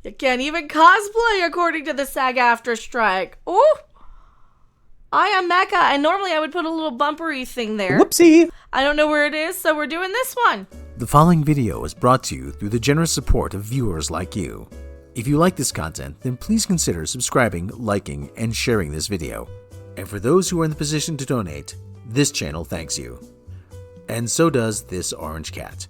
You can't even cosplay according to the SagAftra strike. Ooh. I am Mecca, and normally I would put a little bumpery thing there. Whoopsie! I don't know where it is, so we're doing this one. The following video is brought to you through the generous support of viewers like you. If you like this content, then please consider subscribing, liking, and sharing this video. And for those who are in the position to donate, this channel thanks you. And so does this orange cat.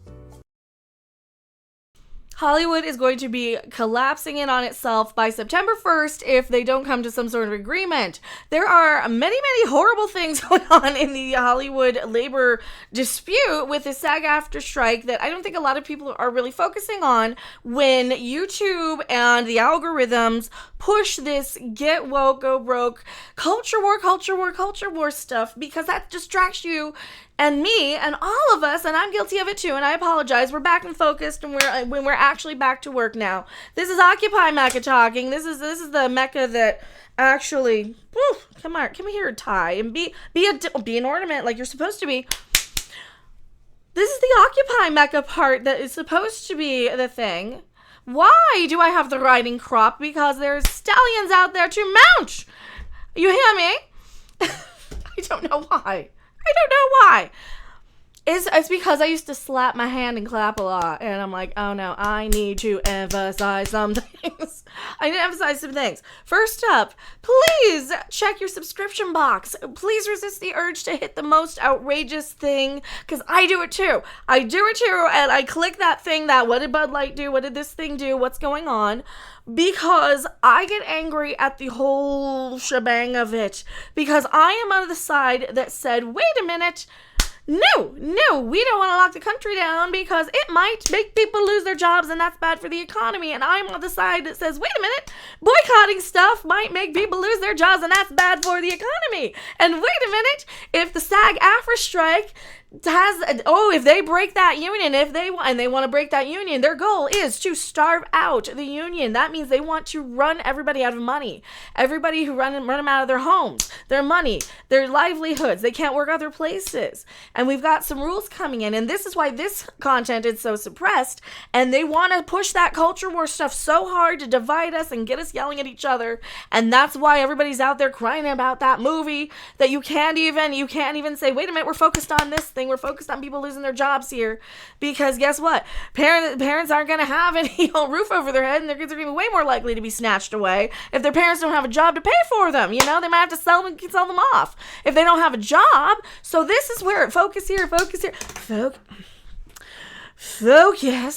Hollywood is going to be collapsing in on itself by September 1st if they don't come to some sort of agreement. There are many, many horrible things going on in the Hollywood labor dispute with the SAG-AFTRA strike that I don't think a lot of people are really focusing on when YouTube and the algorithms push this get woke, go broke, culture war stuff, because that distracts you and me and all of us, and I'm guilty of it too, and I apologize. We're back and focused, and we're actually back to work now. This is Occupy Mecca talking. This is the Mecca that actually, come here, Ty, and be an ornament like you're supposed to be. This is the Occupy Mecca part that is supposed to be the thing. Why do I have the riding crop? Because there's stallions out there to mount. You hear me? I don't know why. It's because I used to slap my hand and clap a lot, and I'm like, oh no, I need to emphasize some things. I need to emphasize some things. First up, please check your subscription box. Please resist the urge to hit the most outrageous thing, because I do it too. And I click that thing that, what did Bud Light do? What did this thing do? What's going on? Because I get angry at the whole shebang of it. Because I am on the side that said, wait a minute, no, we don't want to lock the country down because it might make people lose their jobs and that's bad for the economy. And I'm on the side that says, wait a minute, boycotting stuff might make people lose their jobs and that's bad for the economy. And wait a minute, if the SAG-AFTRA strike if they break that union, they want to break that union, their goal is to starve out the union. That means they want to run everybody out of money. Everybody who run them out of their homes, their money, their livelihoods. They can't work other places. And we've got some rules coming in, and this is why this content is so suppressed, and they want to push that culture war stuff so hard to divide us and get us yelling at each other. And that's why everybody's out there crying about that movie that you can't even say, wait a minute, we're focused on this thing. We're focused on people losing their jobs here, because guess what? Parents aren't going to have any roof over their head, and their kids are going to be way more likely to be snatched away if their parents don't have a job to pay for them. They might have to sell them off if they don't have a job. So this is where focus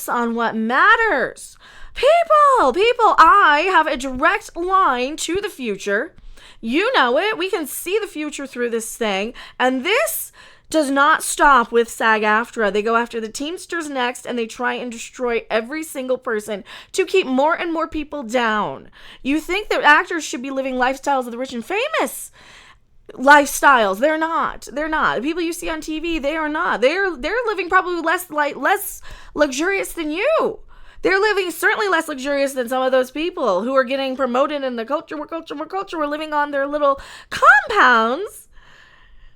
on what matters. People, I have a direct line to the future. You know it. We can see the future through this thing, and this does not stop with SAG-AFTRA. They go after the Teamsters next, and they try and destroy every single person to keep more and more people down. You think that actors should be living lifestyles of the rich and famous? Lifestyles. They're not. The people you see on TV, they are not. They're living probably less luxurious than you. They're living certainly less luxurious than some of those people who are getting promoted in the culture. We're living on their little compounds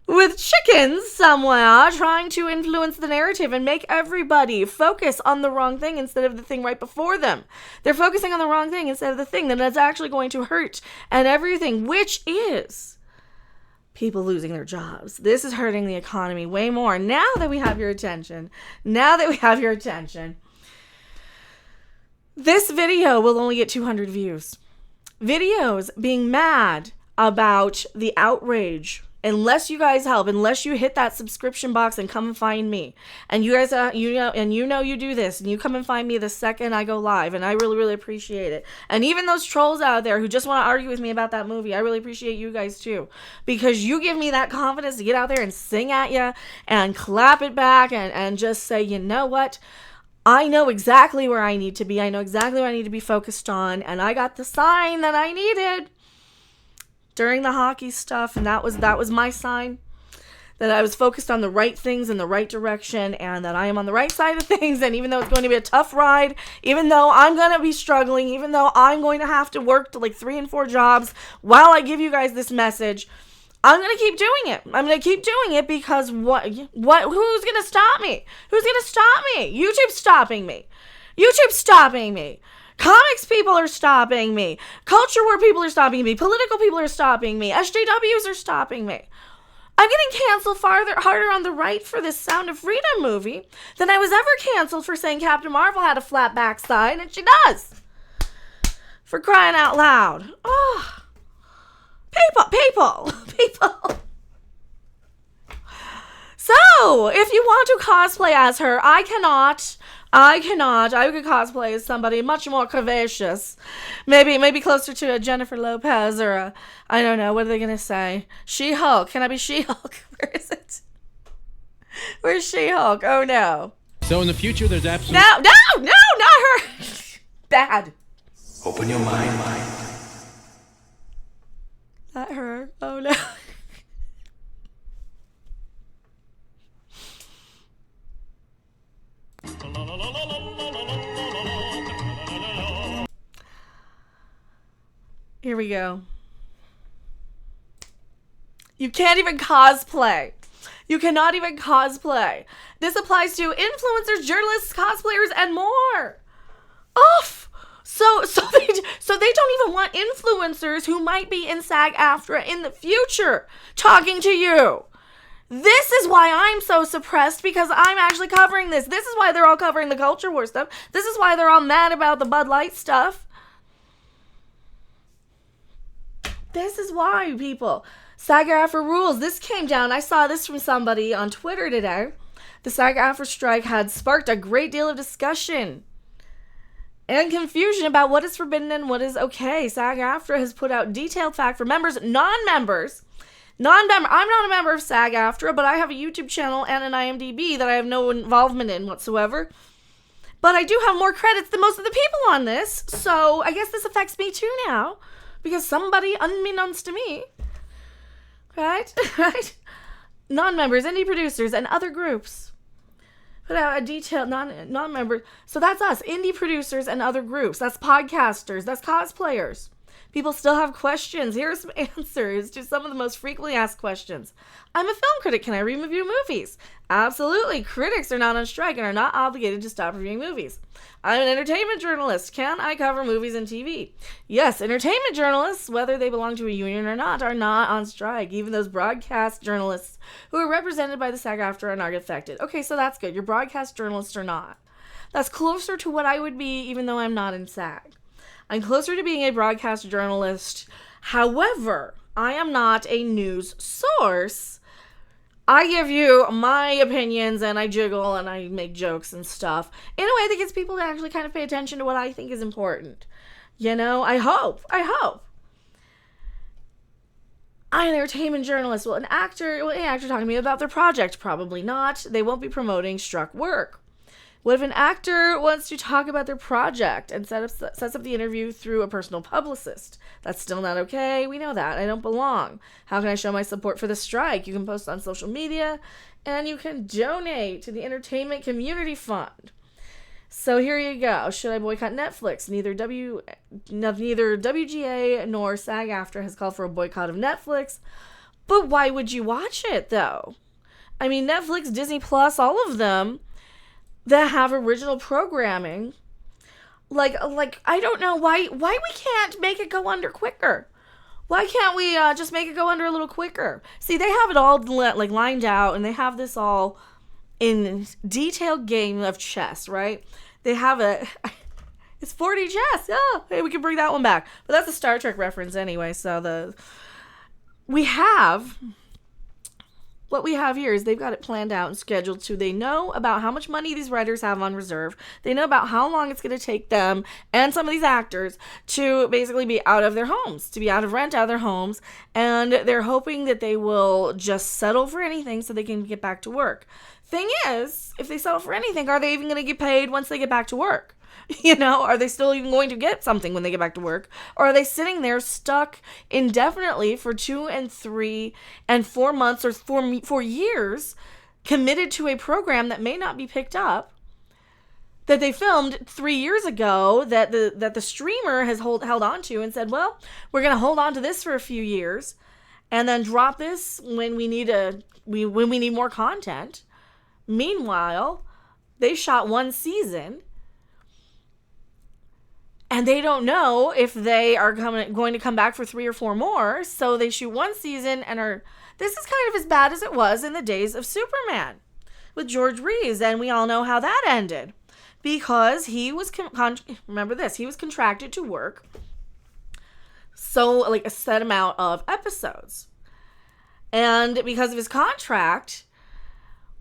with chickens somewhere, trying to influence the narrative and make everybody focus on the wrong thing instead of the thing right before them. They're focusing on the wrong thing instead of the thing that is actually going to hurt and everything, which is people losing their jobs. This is hurting the economy way more. Now that we have your attention, this video will only get 200 views. Videos being mad about the outrage, unless you guys help, unless you hit that subscription box and come and find me, and you guys, you do this, and you come and find me the second I go live, and I really, really appreciate it. And even those trolls out there who just want to argue with me about that movie, I really appreciate you guys too, because you give me that confidence to get out there and sing at you and clap it back and just say, you know what? I know exactly where I need to be. I know exactly what I need to be focused on, and I got the sign that I needed during the hockey stuff, and that was my sign that I was focused on the right things in the right direction, and that I am on the right side of things. And even though it's going to be a tough ride, even though I'm going to be struggling, even though I'm going to have to work to like 3 and 4 jobs while I give you guys this message, I'm going to keep doing it. I'm going to keep doing it because who's going to stop me? YouTube's stopping me. Comics people are stopping me. Culture war people are stopping me. Political people are stopping me. SJWs are stopping me. I'm getting canceled harder on the right for this Sound of Freedom movie than I was ever canceled for saying Captain Marvel had a flat backside, and she does. For crying out loud. Oh. People. So, if you want to cosplay as her, I cannot. I could cosplay as somebody much more curvaceous. Maybe closer to a Jennifer Lopez or a, I don't know, what are they going to say? She-Hulk. Can I be She-Hulk? Where is it? Where's She-Hulk? Oh, no. So in the future, there's absolutely... No, not her. Bad. Open your mind. Not her. Oh, no. Here we go. You can't even cosplay. You cannot even cosplay. This applies to influencers, journalists, cosplayers, and more. Oof. So they don't even want influencers who might be in SagAftra in the future talking to you. This is why I'm so suppressed, because I'm actually covering this. This is why they're all covering the culture war stuff. This is why they're all mad about the Bud Light stuff. This is why, people. SAG-AFTRA rules. This came down. I saw this from somebody on Twitter today. The SAG-AFTRA strike had sparked a great deal of discussion and confusion about what is forbidden and what is okay. SAG-AFTRA has put out detailed fact for members, non-members. I'm not a member of SAG-AFTRA, but I have a YouTube channel and an IMDb that I have no involvement in whatsoever. But I do have more credits than most of the people on this, so I guess this affects me too now. Because somebody, unbeknownst to me, right? Non-members, indie producers, and other groups put out a detailed non-members. So that's us, indie producers and other groups. That's podcasters. That's cosplayers. People still have questions. Here are some answers to some of the most frequently asked questions. I'm a film critic. Can I review movies? Absolutely. Critics are not on strike and are not obligated to stop reviewing movies. I'm an entertainment journalist. Can I cover movies and TV? Yes, entertainment journalists, whether they belong to a union or not, are not on strike. Even those broadcast journalists who are represented by the SAG-AFTRA are not affected. Okay, so that's good. Your broadcast journalists are not. That's closer to what I would be, even though I'm not in SAG. I'm closer to being a broadcast journalist. However, I am not a news source. I give you my opinions and I jiggle and I make jokes and stuff in a way that gets people to actually kind of pay attention to what I think is important. You know, I hope. I'm an entertainment journalist. Will an actor talk to me about their project? Probably not. They won't be promoting struck work. What if an actor wants to talk about their project and sets up the interview through a personal publicist? That's still not okay. We know that. I don't belong. How can I show my support for the strike? You can post on social media and you can donate to the Entertainment Community Fund. So here you go. Should I boycott Netflix? Neither WGA nor SAG-AFTRA has called for a boycott of Netflix. But why would you watch it, though? I mean, Netflix, Disney Plus, all of them that have original programming, like I don't know why we can't make it go under quicker. Why can't we just make it go under a little quicker? See, they have it all like lined out, and they have this all in detailed game of chess, right? They have it's 4D chess. Oh, hey, we can bring that one back. But that's a Star Trek reference anyway. So what we have here is they've got it planned out and scheduled so they know about how much money these writers have on reserve. They know about how long it's going to take them and some of these actors to basically be out of their homes, to be out of their homes. And they're hoping that they will just settle for anything so they can get back to work. Thing is, if they settle for anything, are they even going to get paid once they get back to work? You know, are they still even going to get something when they get back to work? Or are they sitting there stuck indefinitely for 2 and 3 and 4 months or 4 years committed to a program that may not be picked up, that they filmed 3 years ago, that the streamer has held on to and said, well, we're going to hold on to this for a few years and then drop this when we need more content. Meanwhile, they shot 1 season And they don't know if they are going to come back for 3 or 4 more. So they shoot 1 season and this is kind of as bad as it was in the days of Superman with George Reeves. And we all know how that ended. Because he was, remember this, he was contracted to work a set amount of episodes. And because of his contract,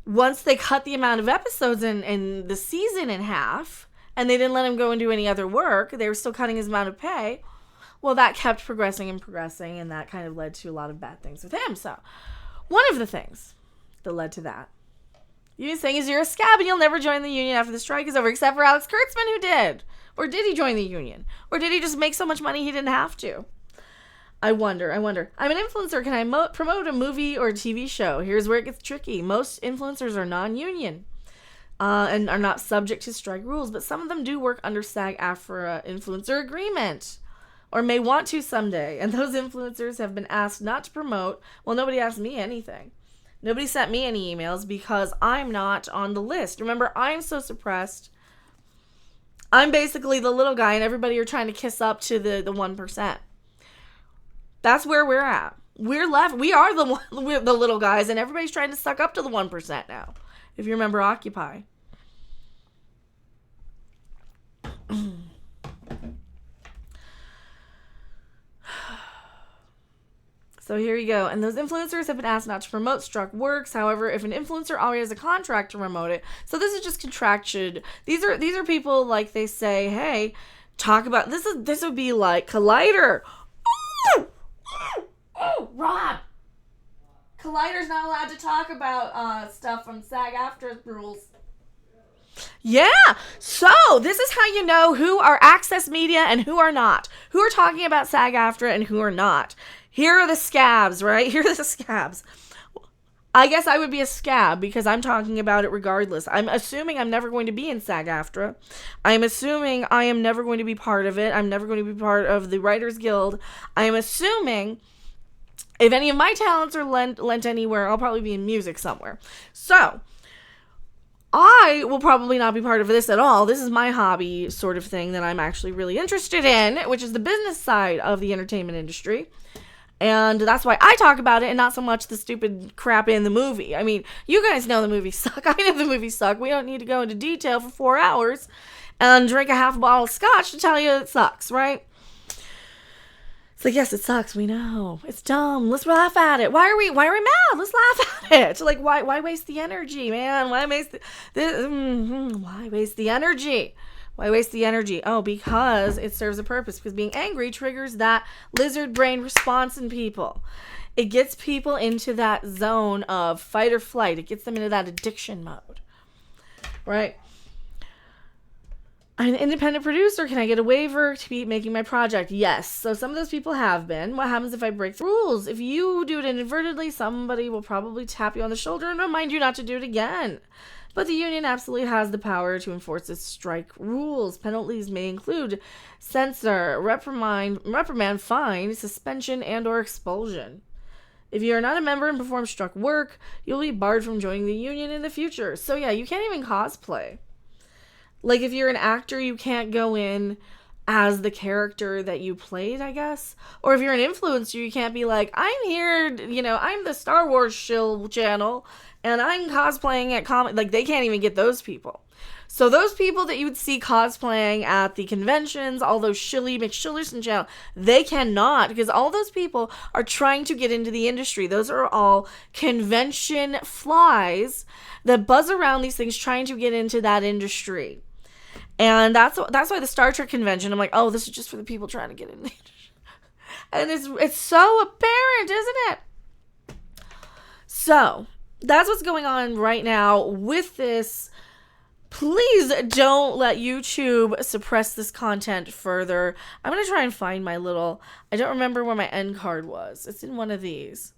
once they cut the amount of episodes in the season in half, and they didn't let him go and do any other work, they were still cutting his amount of pay, well, that kept progressing, and that kind of led to a lot of bad things with him. So, one of the things that led to that, union saying is you're a scab and you'll never join the union after the strike is over, except for Alex Kurtzman, who did. Or did he join the union? Or did he just make so much money he didn't have to? I wonder. I'm an influencer. Can I promote a movie or a TV show? Here's where it gets tricky. Most influencers are non-union and are not subject to strike rules, but some of them do work under SagAftra influencer agreement or may want to someday. And those influencers have been asked not to promote. Well, nobody asked me anything. Nobody sent me any emails because I'm not on the list. Remember, I'm so suppressed. I'm basically the little guy and everybody are trying to kiss up to the 1%. That's where we're at. We're left. We are the little guys, and everybody's trying to suck up to the 1% now. If you remember Occupy. So here you go. And those influencers have been asked not to promote struck works. However, if an influencer already has a contract to promote it, so this is just contractual. These are people like they say, hey, talk about this would be like Collider. Oh, Rob! Collider's not allowed to talk about stuff from SAG-AFTRA rules. Yeah, so this is how you know who are access media and who are not. Who are talking about SAG-AFTRA and who are not. Here are the scabs, right? Here are the scabs. I guess I would be a scab because I'm talking about it regardless. I'm assuming I'm never going to be in SAG-AFTRA. I'm assuming I am never going to be part of it. I'm never going to be part of the Writers Guild. I am assuming if any of my talents are lent anywhere, I'll probably be in music somewhere. So, I will probably not be part of this at all. This is my hobby sort of thing that I'm actually really interested in, which is the business side of the entertainment industry. And that's why I talk about it and not so much the stupid crap in the movie. I mean, you guys know the movies suck. I know the movies suck. We don't need to go into detail for 4 hours and drink a half bottle of scotch to tell you it sucks, right? It's like, yes, it sucks. We know. It's dumb. Let's laugh at it. Why are we mad? Let's laugh at it. Like, why waste the energy, man? Why waste the energy? Why waste the energy? Oh, because it serves a purpose. Because being angry triggers that lizard brain response in people. It gets people into that zone of fight or flight. It gets them into that addiction mode. Right? I'm an independent producer. Can I get a waiver to be making my project? Yes. So some of those people have been. What happens if I break the rules? If you do it inadvertently, somebody will probably tap you on the shoulder and remind you not to do it again. But the union absolutely has the power to enforce its strike rules. Penalties may include censor, reprimand, fine, suspension, and or expulsion. If you are not a member and perform struck work, you'll be barred from joining the union in the future. So yeah, you can't even cosplay. Like if you're an actor, you can't go in as the character that you played, I guess. Or if you're an influencer, you can't be like, I'm here, I'm the Star Wars shill channel, and I'm cosplaying at comic. Like, they can't even get those people. So those people that you would see cosplaying at the conventions, all those McShillerson channel, they cannot, because all those people are trying to get into the industry. Those are all convention flies that buzz around these things trying to get into that industry. And that's why the Star Trek convention, I'm like, oh, this is just for the people trying to get in the industry. And it's so apparent, isn't it? So that's what's going on right now with this. Please don't let YouTube suppress this content further. I'm going to try and find my I don't remember where my end card was. It's in one of these.